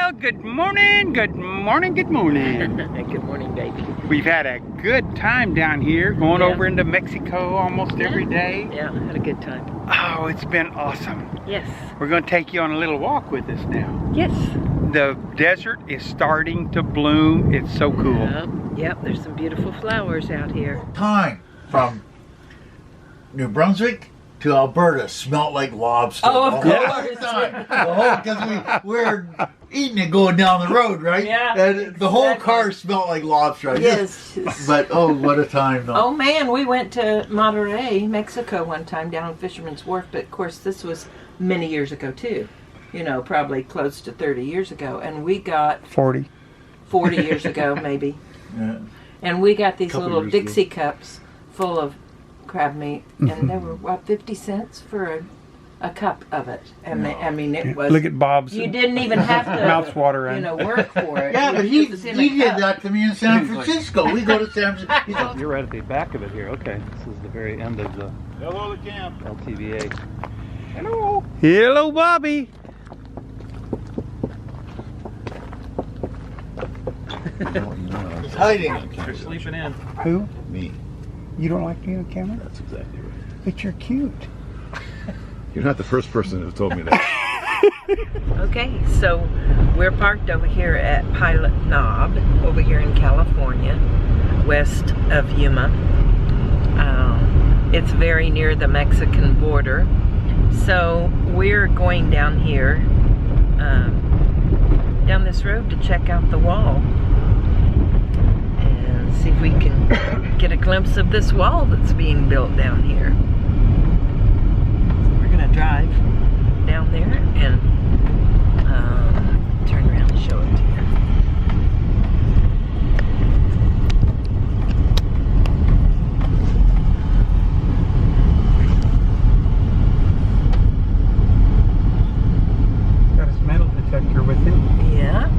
Well, good morning, good morning, good morning. Good morning, baby. We've had a good time down here, going over into Mexico almost every day. Yeah, had a good time. Oh, it's been awesome. Yes. We're going to take you on a little walk with us now. Yes. The desert is starting to bloom. It's so cool. Yep, there's some beautiful flowers out here. Time from New Brunswick to Alberta smelled like lobster. Oh, of the course. whole because we're eating it going down the road, right? Yeah, And the whole car smelled like lobster. Yes. But oh, what a time! Though. Oh man, we went to Monterrey, Mexico one time down on Fisherman's Wharf, but of course this was many years ago too. You know, probably close to 30 years ago. And we got 40 years ago, maybe. Yeah. And we got these Couple little years Dixie ago. cups full of crab meat, and they were, what, 50 cents for a cup of it. And I mean, it was... Look at Bob's. You didn't even have to, mouth's watering. you know, work for it. Yeah, but he It was in a did cup. that to me in San Francisco. We go to San Francisco. You're right at the back of it here. Okay, this is the very end of the Hello, the camp. LTVA. Hello. Hello, Bobby. He's hiding. You're sleeping in. Who? Me. You don't like being on camera? That's exactly right. But you're cute. You're not the first person who told me that. Okay, so we're parked over here at Pilot Knob, over here in California, west of Yuma. It's very near the Mexican border. So we're going down here, down this road to check out the wall and see if we can get a glimpse of this wall that's being built down here. So we're gonna drive down there and turn around and show it to you. Got his metal detector with him. Yeah.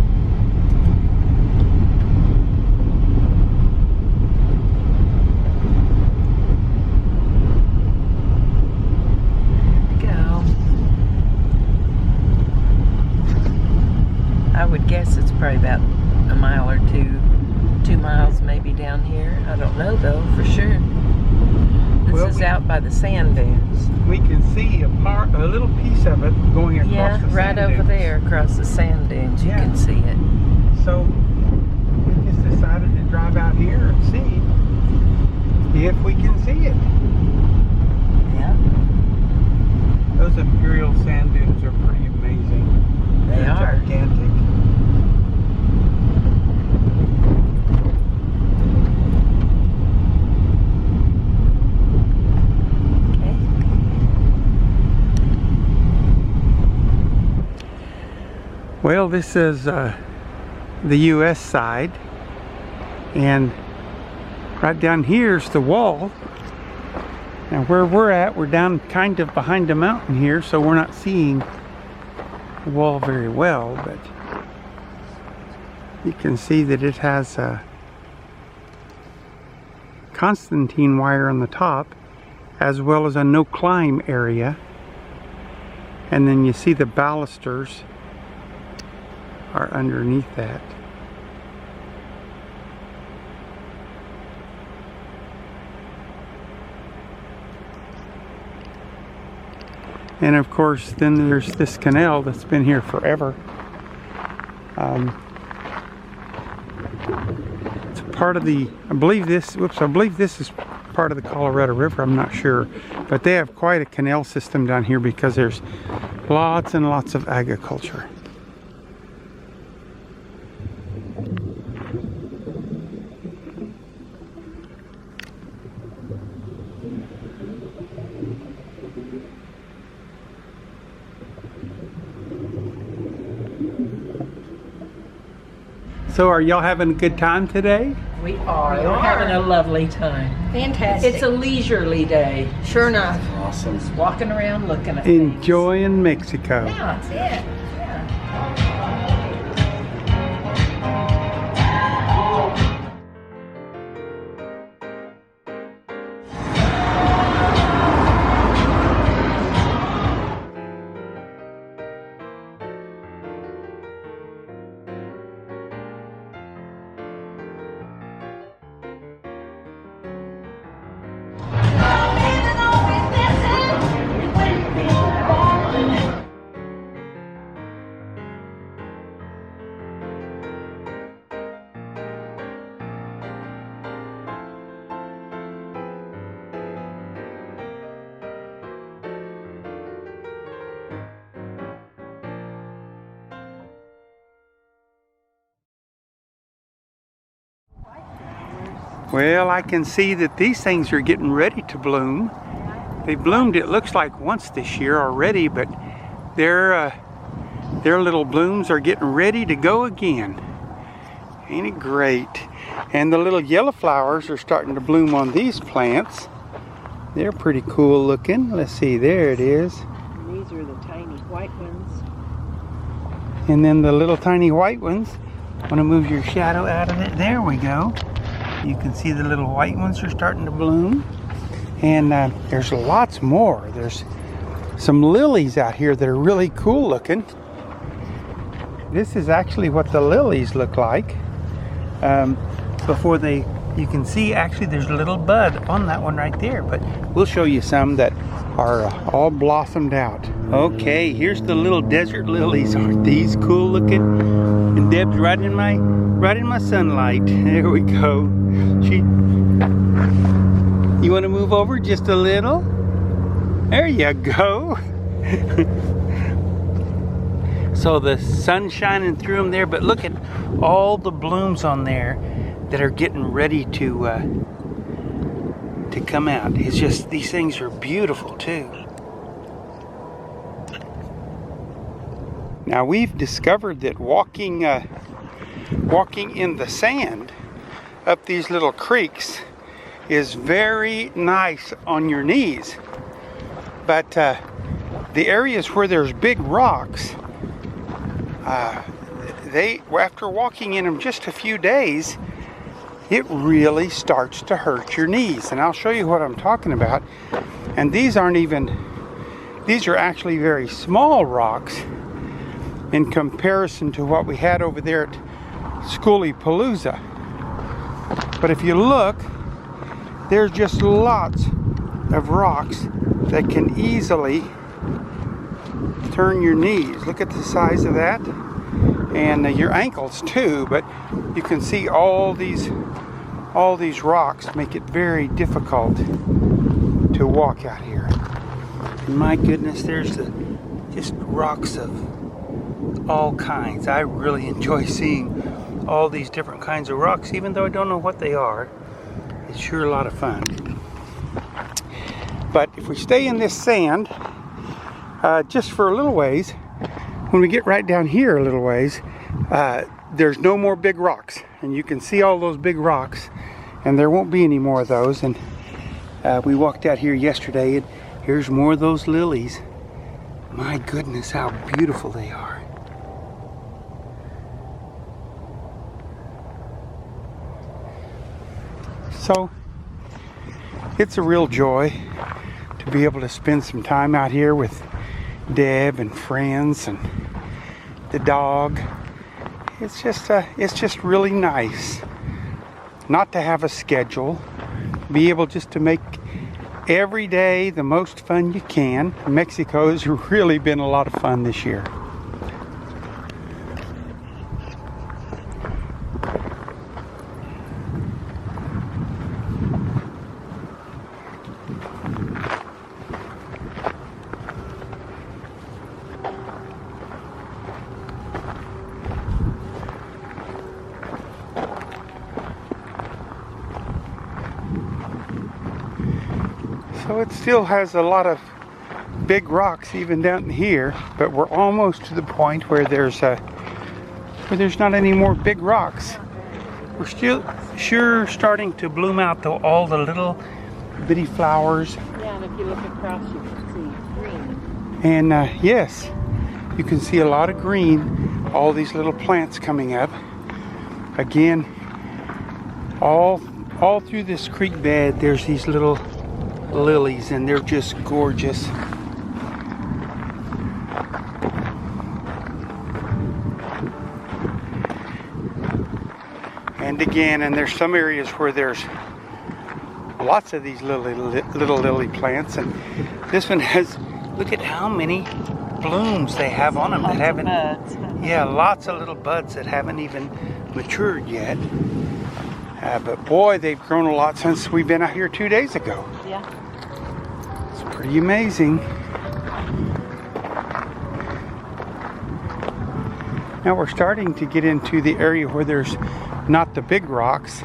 Go. I would guess it's probably about a mile or two, 2 miles maybe down here. I don't know though for sure. This Well, is out by the sand dunes. We can see a little piece of it going across Yeah, the right sand over dunes. there across the sand dunes. You Yeah. can see it. So we just decided to drive out here and see if we can see it. Yeah, Those imperial sand dunes are pretty amazing. they They're are. gigantic. Okay. Well, this is the U.S. side, and right down here is the wall. Now where we're at, we're down kind of behind a mountain here, so we're not seeing the wall very well, but you can see that it has a Constantine wire on the top, as well as a no climb area, and then you see the balusters are underneath that. And of course, then there's this canal that's been here forever. It's part of the, I believe this is part of the Colorado River, I'm not sure. But they have quite a canal system down here because there's lots and lots of agriculture. So are y'all having a good time today? We are. We're having a lovely time. Fantastic. It's a leisurely day. Sure enough. Awesome. Just walking around looking at things. Enjoying Mexico. Yeah, that's it. Yeah. Well, I can see that these things are getting ready to bloom. They bloomed, it looks like, once this year already, but their little blooms are getting ready to go again. Ain't it great? And the little yellow flowers are starting to bloom on these plants. They're pretty cool looking. Let's see, there it is. And these are the tiny white ones. And then the little tiny white ones. Want to move your shadow out of it? There we go. You can see the little white ones are starting to bloom. And there's lots more. There's some lilies out here that are really cool looking. This is actually what the lilies look like. Before you can see actually there's a little bud on that one right there, but we'll show you some that are all blossomed out. Okay, here's the little desert lilies. Aren't these cool looking? And Deb's right in my sunlight. There we go. You want to move over just a little? There you go. So the sun's shining through them there, but look at all the blooms on there that are getting ready to come out. It's just, these things are beautiful too. Now we've discovered that walking in the sand up these little creeks is very nice on your knees, but the areas where there's big rocks, after walking in them just a few days, it really starts to hurt your knees. And I'll show you what I'm talking about. And these are actually very small rocks in comparison to what we had over there at Schoolie-Palooza. But if you look, there's just lots of rocks that can easily turn your knees. Look at the size of that. And your ankles too, but you can see all these rocks make it very difficult to walk out here. And my goodness, there's just rocks of all kinds. I really enjoy seeing all these different kinds of rocks, even though I don't know what they are. It's sure a lot of fun. But if we stay in this sand just for a little ways, when we get right down here a little ways, there's no more big rocks, and you can see all those big rocks, and there won't be any more of those. And we walked out here yesterday, and here's more of those lilies. My goodness, how beautiful they are. So it's a real joy to be able to spend some time out here with Deb and friends and the dog. It's just really nice not to have a schedule, be able just to make every day the most fun you can. Mexico's really been a lot of fun this year. So it still has a lot of big rocks even down here, but we're almost to the point where there's not any more big rocks. We're still sure starting to bloom out all the little bitty flowers. Yeah, and if you look across, you can see green. And yes, you can see a lot of green, all these little plants coming up. Again, all through this creek bed, there's these little lilies, and they're just gorgeous. And again, and there's some areas where there's lots of these little lily plants, and this one has, look at how many blooms they have on them that haven't, yeah, lots of little buds that haven't even matured yet. But boy, they've grown a lot since we've been out here 2 days ago. Yeah. It's pretty amazing. Now we're starting to get into the area where there's not the big rocks.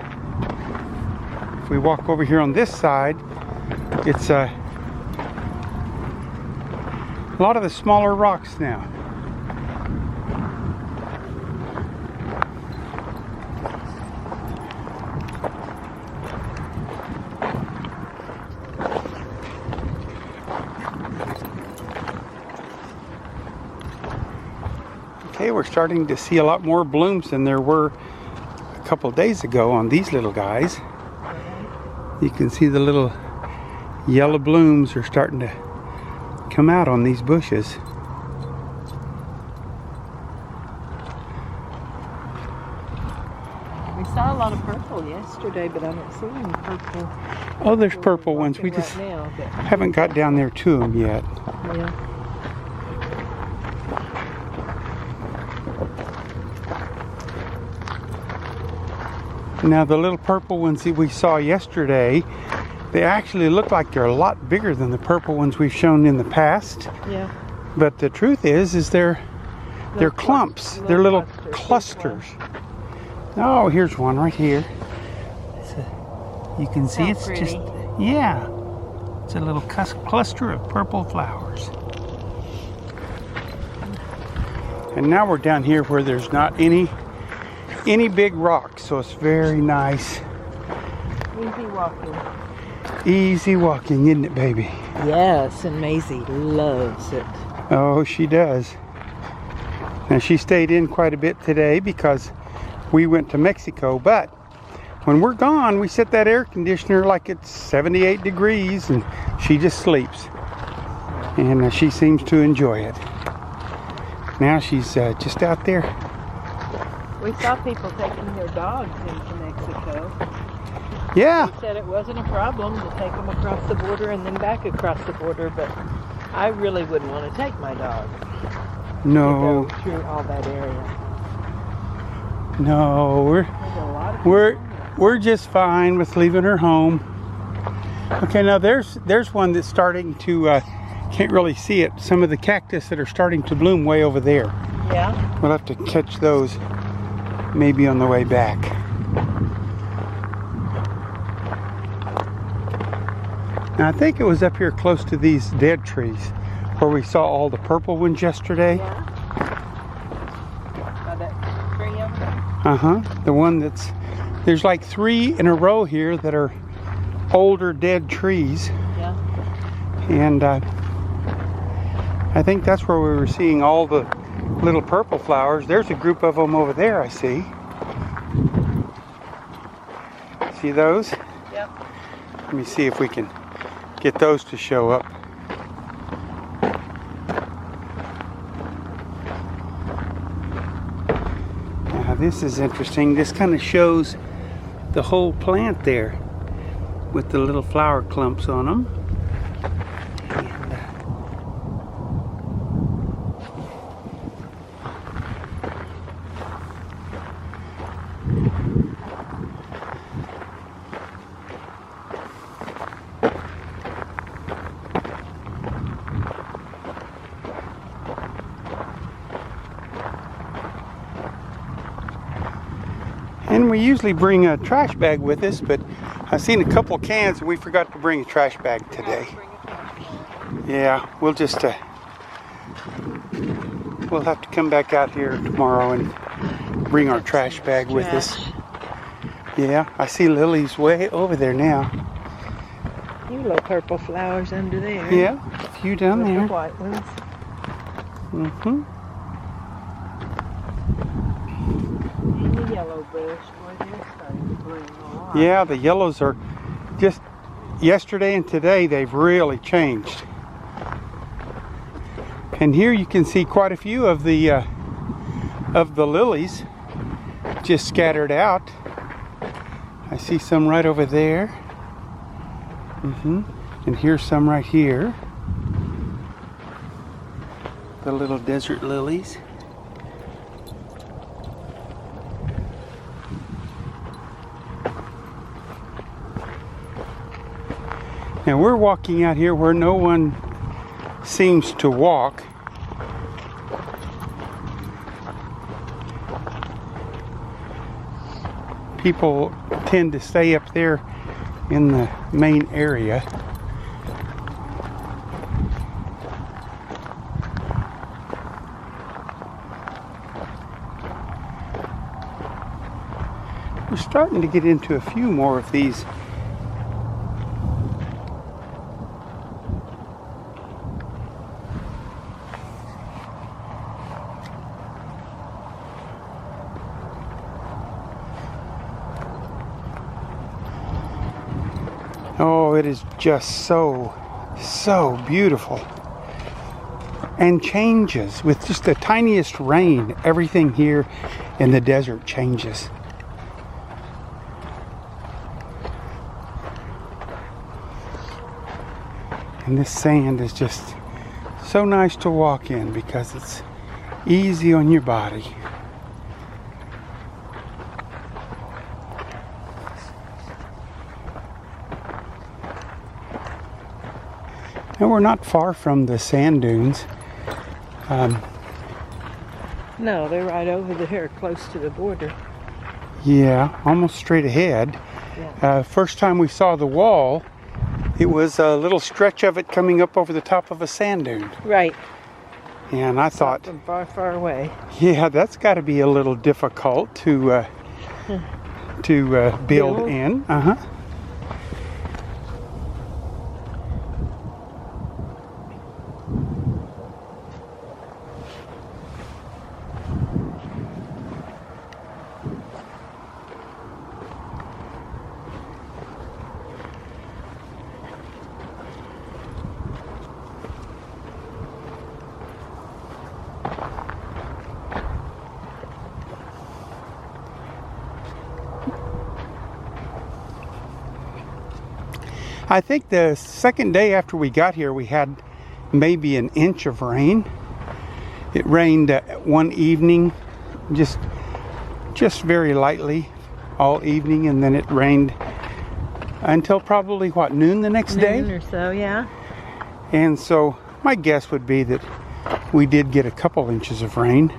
we walk over here on this side, it's a lot of the smaller rocks now. Okay, we're starting to see a lot more blooms than there were a couple days ago on these little guys. You can see the little yellow blooms are starting to come out on these bushes. We saw a lot of purple yesterday, but I don't see any purple. Oh, there's purple ones. We just right now, but, haven't got down there to them yet. yeah. Now the little purple ones that we saw yesterday, they actually look like they're a lot bigger than the purple ones we've shown in the past. Yeah. But the truth is they're clumps. They're little clusters. clusters. Oh, here's one right here. You can see How it's pretty. just, yeah. It's a little cluster of purple flowers. And now we're down here where there's not any big rocks, so it's very nice. Easy walking. Easy walking, isn't it, baby? Yes, and Maisie loves it. Oh, she does. Now, she stayed in quite a bit today because we went to Mexico, but when we're gone, we set that air conditioner like it's 78 degrees and she just sleeps. And she seems to enjoy it. Now she's just out there. We saw people taking their dogs into Mexico. Yeah. They said it wasn't a problem to take them across the border and then back across the border, but I really wouldn't want to take my dog No. to go through all that area. No, There's a lot of we're just fine with leaving her home. Okay, now there's one that's starting to can't really see it. Some of the cactus that are starting to bloom way over there. Yeah. We'll have to catch those maybe on the way back. Now I think it was up here close to these dead trees where we saw all the purple ones yesterday. Yeah. By that tree over there. Uh-huh. The one there's like 3 in a row here that are older dead trees. Yeah. And I think that's where we were seeing all the little purple flowers. There's a group of them over there, I see. See those? Yep. Let me see if we can get those to show up. Now this is interesting. This kind of shows the whole plant there with the little flower clumps on them. And we usually bring a trash bag with us, but I've seen a couple cans and we forgot to bring a trash bag today. Yeah, we'll just we'll have to come back out here tomorrow and bring our trash bag with us. Yeah, I see lilies way over there now. You little purple flowers under there. Yeah, a few down With there. the white ones. Mm-hmm. And the yellow bush, boy, they're starting to bloom a lot. Yeah, the yellows are just yesterday and today they've really changed. And here you can see quite a few of the lilies just scattered out. I see some right over there. And here's some right here. The little desert lilies. Now we're walking out here where no one seems to walk. People tend to stay up there in the main area. We're starting to get into a few more of these. Oh, it is just so beautiful. And changes with just the tiniest rain. Everything here in the desert changes. And this sand is just so nice to walk in because it's easy on your body. And we're not far from the sand dunes. No, they're right over there, close to the border. Yeah, almost straight ahead. Yeah. First time we saw the wall, it was a little stretch of it coming up over the top of a sand dune. Right. And I thought, From far, far away. yeah, that's got to be a little difficult to build in. I think the second day after we got here, we had maybe an inch of rain. It rained one evening, just very lightly all evening, and then it rained until probably what, noon the next day? Noon or so, yeah. And so my guess would be that we did get a couple inches of rain,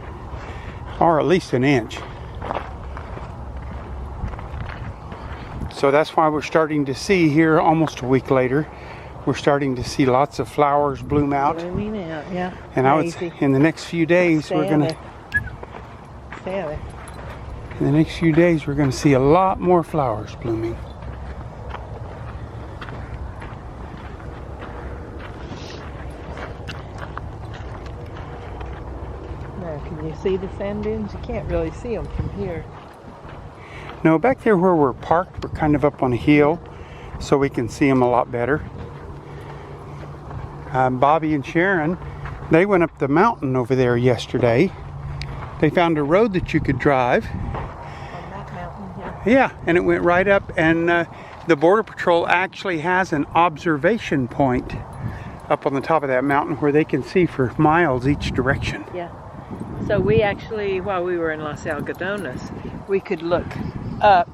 or at least an inch. So that's why we're starting to see here almost a week later, we're starting to see lots of flowers bloom out. Blooming out, yeah. And I would say in the next few days we're gonna in the next few days we're gonna see a lot more flowers blooming. Now, can you see the sand dunes? You can't really see them from here. No, back there where we're parked, we're kind of up on a hill, so we can see them a lot better. Bobby and Sharon, they went up the mountain over there yesterday. They found a road that you could drive. On that mountain, yeah. Yeah, and it went right up, and the Border Patrol actually has an observation point up on the top of that mountain where they can see for miles each direction. Yeah. So we actually, while we were in Los Algodones, we could look up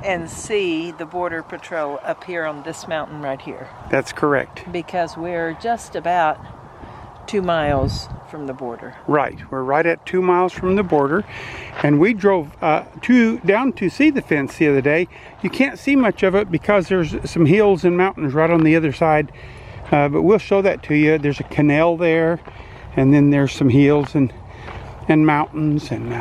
and see the Border Patrol up here on this mountain right here. That's correct. Because we're just about 2 miles from the border. Right, we're right at 2 miles from the border, and we drove down to see the fence the other day. You can't see much of it because there's some hills and mountains right on the other side, but we'll show that to you. There's a canal there, and then there's some hills and mountains, and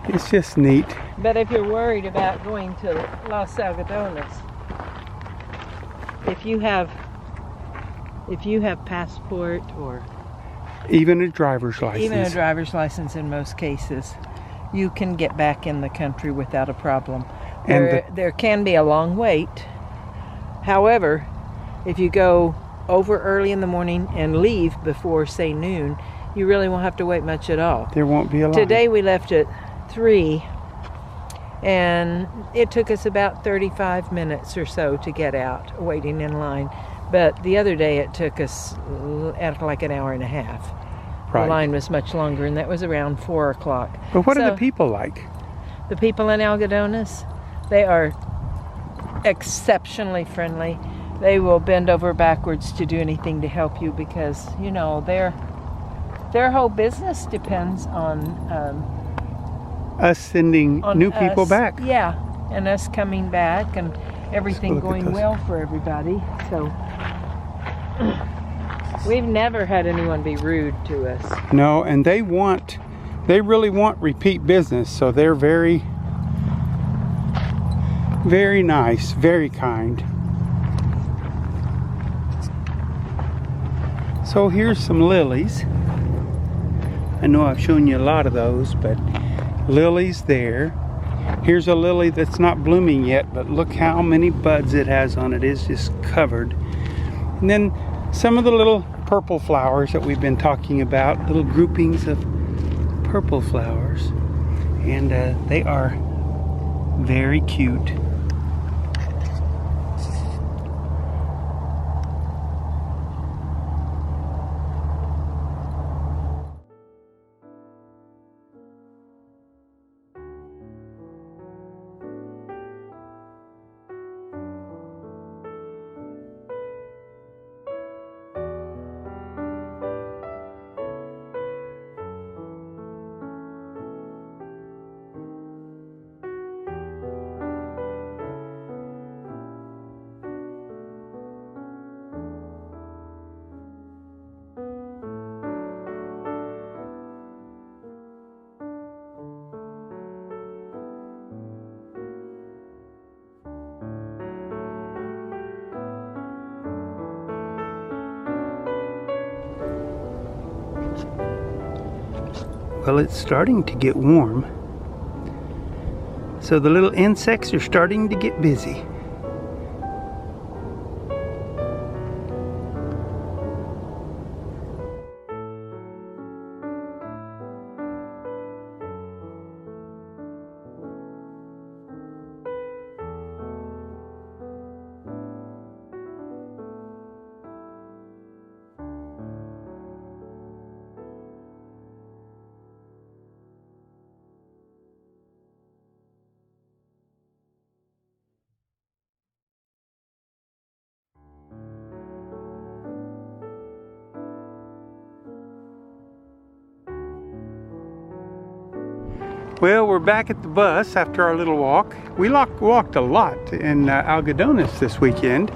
it's just neat. But if you're worried about going to Los Algodones, if you have passport or even a driver's license. even a driver's license in most cases, you can get back in the country without a problem. And There can be a long wait. However, if you go over early in the morning and leave before, say, noon, you really won't have to wait much at all. There won't be a line. Today we left at 3, and it took us about 35 minutes or so to get out, waiting in line. But the other day it took us like an hour and a half. Right. The line was much longer, and that was around 4 o'clock. But what are So, the people like? The people in Algodones, they are exceptionally friendly. They will bend over backwards to do anything to help you because, you know, their whole business depends on Us sending new people us. back. Yeah, and us coming back, and everything Look at going those. well for everybody. So we've never had anyone be rude to us. No, and they really want repeat business, so they're very, very nice, very kind. So here's some lilies. I know I've shown you a lot of those, but lilies there. Here's a lily that's not blooming yet, but look how many buds it has on it. It's just covered. And then some of the little purple flowers that we've been talking about, little groupings of purple flowers. And they are very cute. Well, it's starting to get warm, so the little insects are starting to get busy. Well, we're back at the bus after our little walk. We walked a lot in Algodones this weekend,